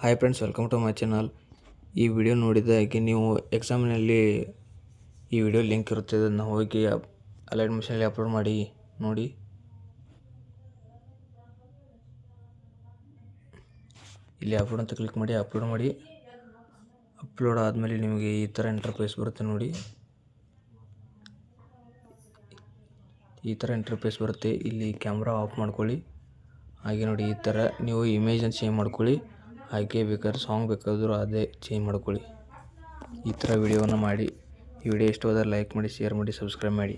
Hi friends, welcome to my channel. ಈ video ನೋಡಿದಾಗೆ ನೀವು ಎಕ್ಸಾಮ್ನಲ್ಲಿ ಈ ವಿಡಿಯೋ ಲಿಂಕ್ ಇರುತ್ತೆ, ಅದನ್ನು ಹೋಗಿ ಅಲೈಟ್ ಮಿಷನಲ್ಲಿ ಅಪ್ಲೋಡ್ ಮಾಡಿ ನೋಡಿ. ಇಲ್ಲಿ ಅಪ್ಲೋಡ್ ಅಂತ ಕ್ಲಿಕ್ ಮಾಡಿ ಅಪ್ಲೋಡ್ ಮಾಡಿ. ಅಪ್ಲೋಡ್ ಆದಮೇಲೆ ನಿಮಗೆ ಈ ಥರ ಇಂಟರ್ಫೇಸ್ ಬರುತ್ತೆ ನೋಡಿ. ಈ ಥರ ಇಂಟರ್ಫೇಸ್ ಬರುತ್ತೆ. ಇಲ್ಲಿ ಕ್ಯಾಮ್ರಾ ಆಫ್ ಮಾಡ್ಕೊಳ್ಳಿ. ಹಾಗೆ ನೋಡಿ, ಈ ಥರ ನೀವು ಇಮೇಜನ್ನು ಚೇಂಜ್ ಮಾಡ್ಕೊಳ್ಳಿ. ಹಾಗೆ ಬೇಕಾದ್ರೆ ಸಾಂಗ್ ಬೇಕಾದರೂ ಅದೇ ಚೇಂಜ್ ಮಾಡ್ಕೊಳ್ಳಿ. ಈ ಥರ ವಿಡಿಯೋವನ್ನು ಮಾಡಿ. ಈ ವಿಡಿಯೋ ಇಷ್ಟವಾದರೆ ಲೈಕ್ ಮಾಡಿ, ಶೇರ್ ಮಾಡಿ, ಸಬ್ಸ್ಕ್ರೈಬ್ ಮಾಡಿ.